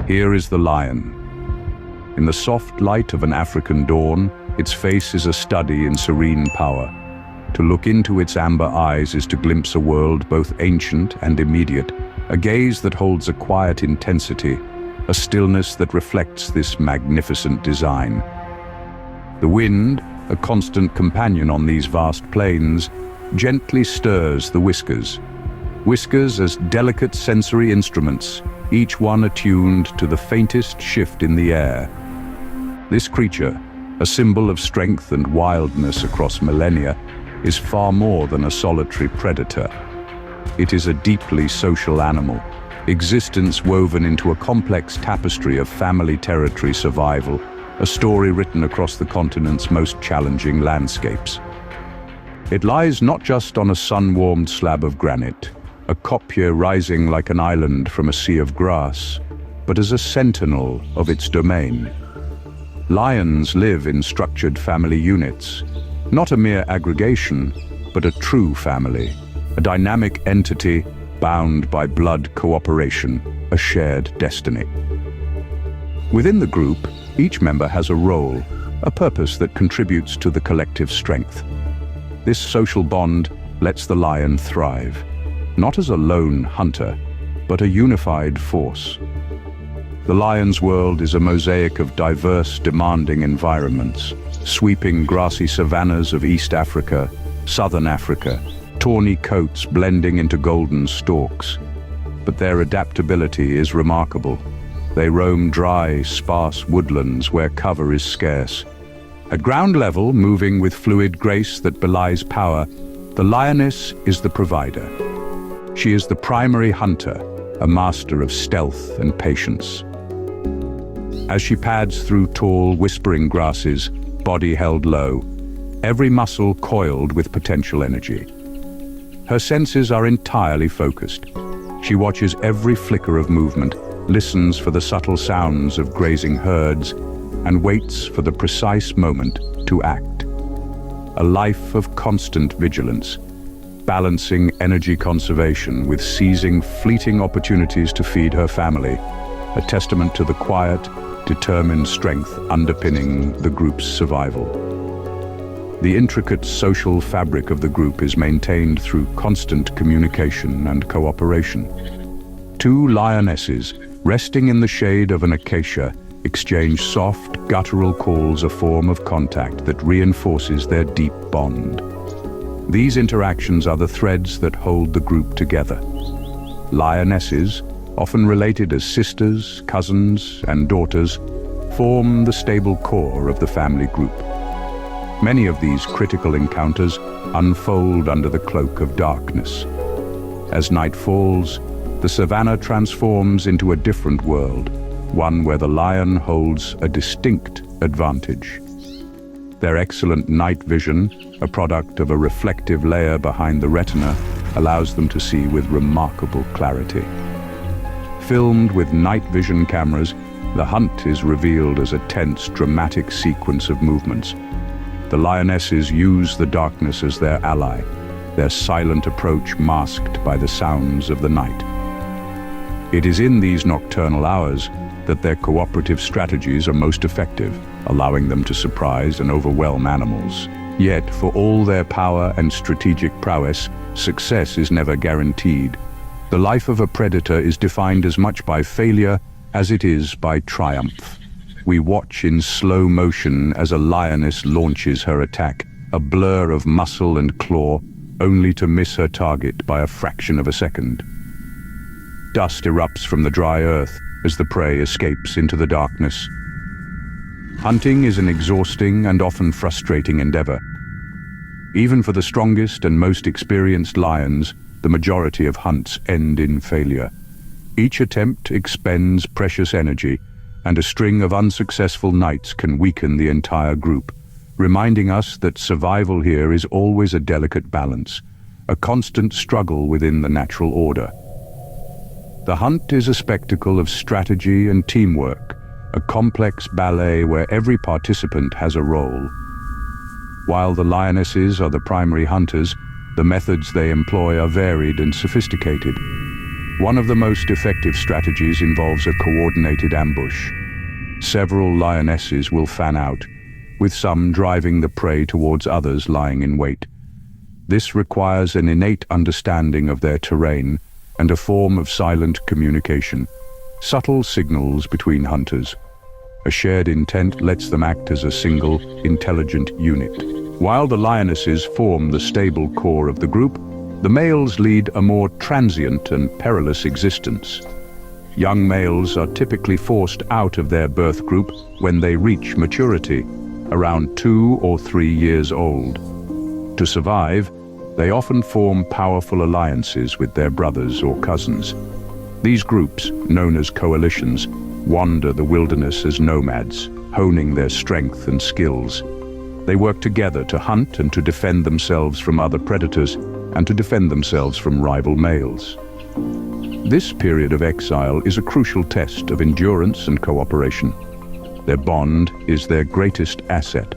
Here is the lion. In the soft light of an African dawn, its face is a study in serene power. To look into its amber eyes is to glimpse a world both ancient and immediate, a gaze that holds a quiet intensity, a stillness that reflects this magnificent design. The wind, a constant companion on these vast plains, gently stirs the whiskers. Whiskers as delicate sensory instruments, each one attuned to the faintest shift in the air. This creature, a symbol of strength and wildness across millennia, is far more than a solitary predator. It is a deeply social animal, existence woven into a complex tapestry of family territory survival, a story written across the continent's most challenging landscapes. It lies not just on a sun-warmed slab of granite, a kopje rising like an island from a sea of grass, but as a sentinel of its domain. Lions live in structured family units, not a mere aggregation, but a true family, a dynamic entity bound by blood cooperation, a shared destiny. Within the group, each member has a role, a purpose that contributes to the collective strength. This social bond lets the lion thrive, not as a lone hunter, but a unified force. The lion's world is a mosaic of diverse, demanding environments, sweeping grassy savannas of East Africa, Southern Africa, tawny coats blending into golden stalks. But their adaptability is remarkable. They roam dry, sparse woodlands where cover is scarce. At ground level, moving with fluid grace that belies power, the lioness is the provider. She is the primary hunter, a master of stealth and patience. As she pads through tall, whispering grasses, body held low, every muscle coiled with potential energy. Her senses are entirely focused. She watches every flicker of movement, listens for the subtle sounds of grazing herds, and waits for the precise moment to act. A life of constant vigilance, balancing energy conservation with seizing fleeting opportunities to feed her family, a testament to the quiet, determined strength underpinning the group's survival. The intricate social fabric of the group is maintained through constant communication and cooperation. Two lionesses, resting in the shade of an acacia, exchange soft, guttural calls, a form of contact that reinforces their deep bond. These interactions are the threads that hold the group together. Lionesses, often related as sisters, cousins, and daughters, form the stable core of the family group. Many of these critical encounters unfold under the cloak of darkness. As night falls, the savanna transforms into a different world, one where the lion holds a distinct advantage. Their excellent night vision, a product of a reflective layer behind the retina, allows them to see with remarkable clarity. Filmed with night vision cameras, the hunt is revealed as a tense, dramatic sequence of movements. The lionesses use the darkness as their ally, their silent approach masked by the sounds of the night. It is in these nocturnal hours that their cooperative strategies are most effective, allowing them to surprise and overwhelm animals. Yet, for all their power and strategic prowess, success is never guaranteed. The life of a predator is defined as much by failure as it is by triumph. We watch in slow motion as a lioness launches her attack, a blur of muscle and claw, only to miss her target by a fraction of a second. Dust erupts from the dry earth as the prey escapes into the darkness. Hunting is an exhausting and often frustrating endeavor. Even for the strongest and most experienced lions, the majority of hunts end in failure. Each attempt expends precious energy, and a string of unsuccessful nights can weaken the entire group, reminding us that survival here is always a delicate balance, a constant struggle within the natural order. The hunt is a spectacle of strategy and teamwork, a complex ballet where every participant has a role. While the lionesses are the primary hunters, the methods they employ are varied and sophisticated. One of the most effective strategies involves a coordinated ambush. Several lionesses will fan out, with some driving the prey towards others lying in wait. This requires an innate understanding of their terrain and a form of silent communication, subtle signals between hunters. A shared intent lets them act as a single, intelligent unit. While the lionesses form the stable core of the group, the males lead a more transient and perilous existence. Young males are typically forced out of their birth group when they reach maturity, around 2 or 3 years old. To survive, they often form powerful alliances with their brothers or cousins. These groups, known as coalitions, wander the wilderness as nomads, honing their strength and skills. They work together to hunt and to defend themselves from other predators and to defend themselves from rival males. This period of exile is a crucial test of endurance and cooperation. Their bond is their greatest asset,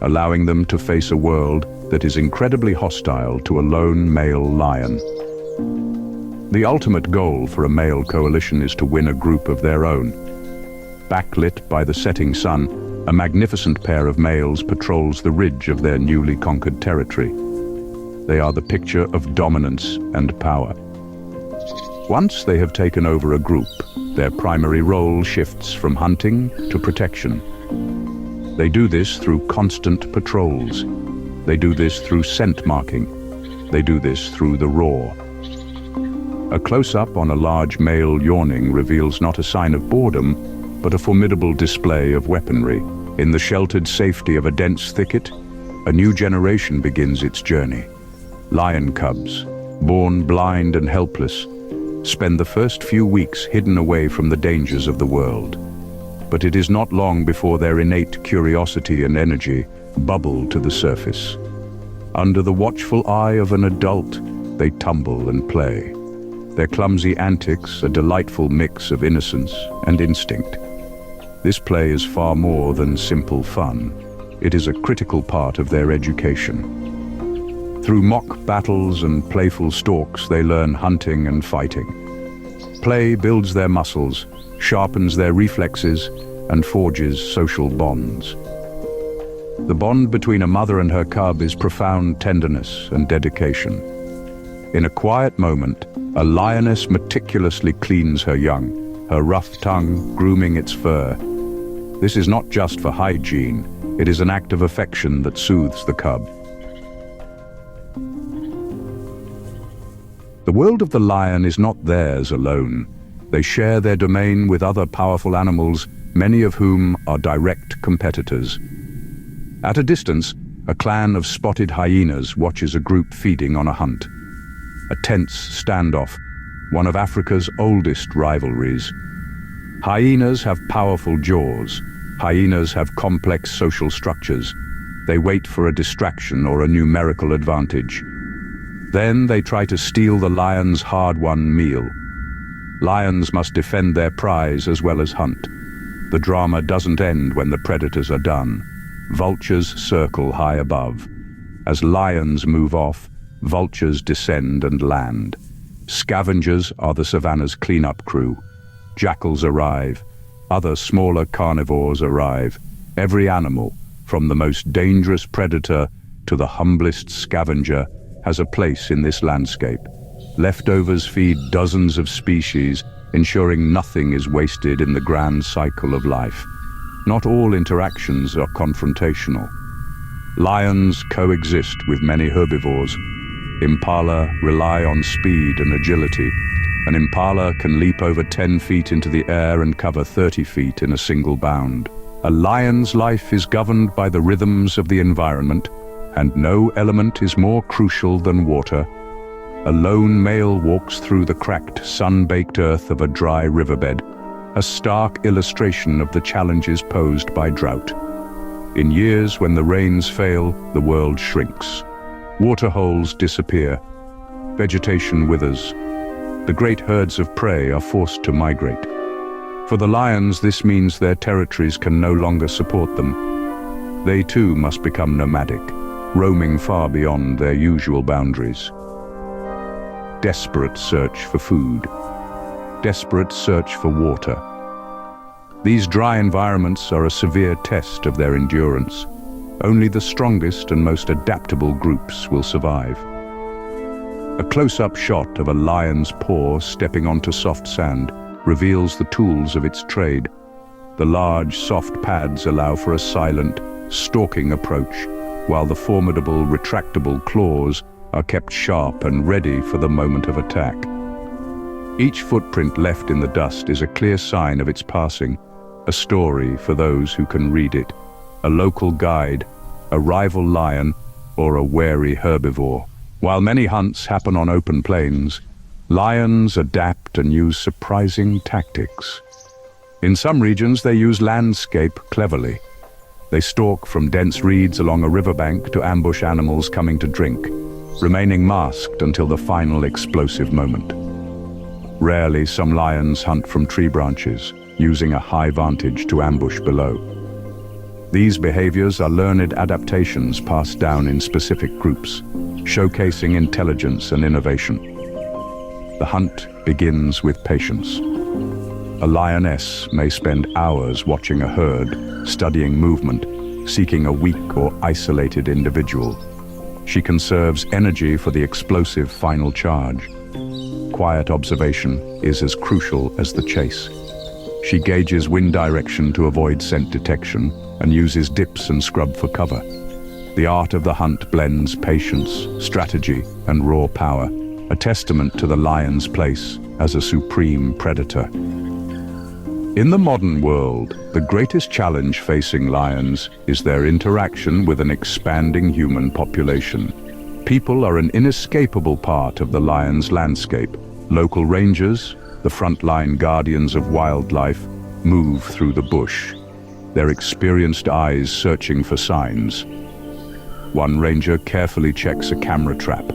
allowing them to face a world that is incredibly hostile to a lone male lion. The ultimate goal for a male coalition is to win a group of their own. Backlit by the setting sun, a magnificent pair of males patrols the ridge of their newly conquered territory. They are the picture of dominance and power. Once they have taken over a group, their primary role shifts from hunting to protection. They do this through constant patrols. They do this through scent marking. They do this through the roar. A close-up on a large male yawning reveals not a sign of boredom, but a formidable display of weaponry. In the sheltered safety of a dense thicket, a new generation begins its journey. Lion cubs, born blind and helpless, spend the first few weeks hidden away from the dangers of the world. But it is not long before their innate curiosity and energy bubble to the surface. Under the watchful eye of an adult, they tumble and play. Their clumsy antics a delightful mix of innocence and instinct. This play is far more than simple fun. It is a critical part of their education. Through mock battles and playful stalks, they learn hunting and fighting. Play builds their muscles, sharpens their reflexes, and forges social bonds. The bond between a mother and her cub is profound tenderness and dedication. In a quiet moment, a lioness meticulously cleans her young, her rough tongue grooming its fur. This is not just for hygiene, it is an act of affection that soothes the cub. The world of the lion is not theirs alone. They share their domain with other powerful animals, many of whom are direct competitors. At a distance, a clan of spotted hyenas watches a group feeding on a hunt. A tense standoff, one of Africa's oldest rivalries. Hyenas have powerful jaws. Hyenas have complex social structures. They wait for a distraction or a numerical advantage. Then they try to steal the lion's hard-won meal. Lions must defend their prize as well as hunt. The drama doesn't end when the predators are done. Vultures circle high above. As lions move off, vultures descend and land. Scavengers are the savanna's cleanup crew. Jackals arrive. Other smaller carnivores arrive. Every animal, from the most dangerous predator to the humblest scavenger, has a place in this landscape. Leftovers feed dozens of species, ensuring nothing is wasted in the grand cycle of life. Not all interactions are confrontational. Lions coexist with many herbivores. Impala rely on speed and agility. An impala can leap over 10 feet into the air and cover 30 feet in a single bound. A lion's life is governed by the rhythms of the environment, and no element is more crucial than water. A lone male walks through the cracked, sun-baked earth of a dry riverbed, a stark illustration of the challenges posed by drought. In years when the rains fail, the world shrinks. Waterholes disappear. Vegetation withers. The great herds of prey are forced to migrate. For the lions, this means their territories can no longer support them. They too must become nomadic, roaming far beyond their usual boundaries. Desperate search for food. desperate search for water. These dry environments are a severe test of their endurance. Only the strongest and most adaptable groups will survive. A close-up shot of a lion's paw stepping onto soft sand reveals the tools of its trade. The large, soft pads allow for a silent, stalking approach, while the formidable, retractable claws are kept sharp and ready for the moment of attack. Each footprint left in the dust is a clear sign of its passing, a story for those who can read it, a local guide, a rival lion, or a wary herbivore. While many hunts happen on open plains, lions adapt and use surprising tactics. In some regions, they use landscape cleverly. They stalk from dense reeds along a riverbank to ambush animals coming to drink, remaining masked until the final explosive moment. Rarely, some lions hunt from tree branches, using a high vantage to ambush below. These behaviors are learned adaptations passed down in specific groups, showcasing intelligence and innovation. The hunt begins with patience. A lioness may spend hours watching a herd, studying movement, seeking a weak or isolated individual. She conserves energy for the explosive final charge. Quiet observation is as crucial as the chase. She gauges wind direction to avoid scent detection and uses dips and scrub for cover. The art of the hunt blends patience, strategy, and raw power, a testament to the lion's place as a supreme predator. In the modern world, the greatest challenge facing lions is their interaction with an expanding human population. People are an inescapable part of the lion's landscape. Local rangers, the frontline guardians of wildlife, move through the bush, their experienced eyes searching for signs. One ranger carefully checks a camera trap,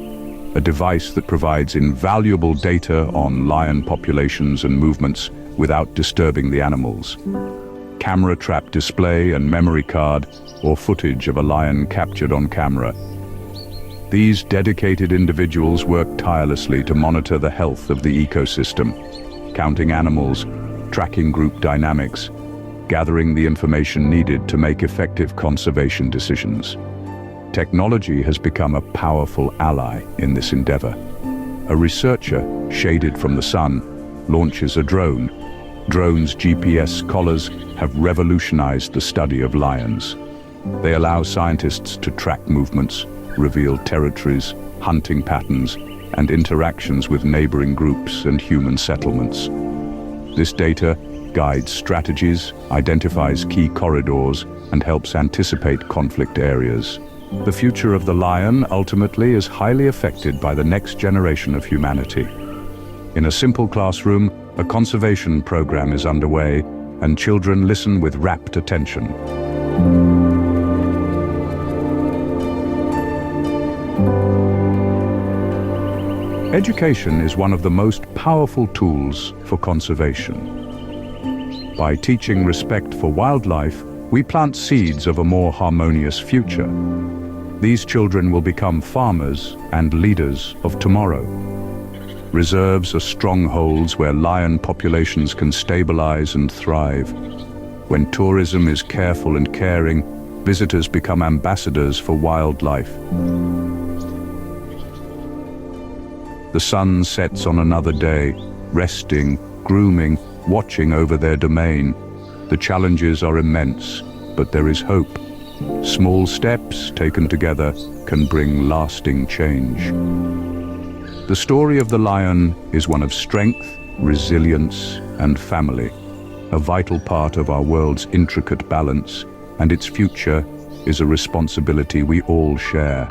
a device that provides invaluable data on lion populations and movements without disturbing the animals. Camera trap display and memory card, or footage of a lion captured on camera. These dedicated individuals work tirelessly to monitor the health of the ecosystem, counting animals, tracking group dynamics, gathering the information needed to make effective conservation decisions. Technology has become a powerful ally in this endeavor. A researcher, shaded from the sun, launches a drone. Drones' GPS collars have revolutionized the study of lions. They allow scientists to track movements, reveal territories, hunting patterns, and interactions with neighboring groups and human settlements. This data guides strategies, identifies key corridors, and helps anticipate conflict areas. The future of the lion ultimately is highly affected by the next generation of humanity. In a simple classroom, a conservation program is underway, and children listen with rapt attention. Education is one of the most powerful tools for conservation. By teaching respect for wildlife, we plant seeds of a more harmonious future. These children will become farmers and leaders of tomorrow. Reserves are strongholds where lion populations can stabilize and thrive. When tourism is careful and caring, visitors become ambassadors for wildlife. The sun sets on another day, resting, grooming, watching over their domain. The challenges are immense, but there is hope. Small steps taken together can bring lasting change. The story of the lion is one of strength, resilience, and family, a vital part of our world's intricate balance, and its future is a responsibility we all share.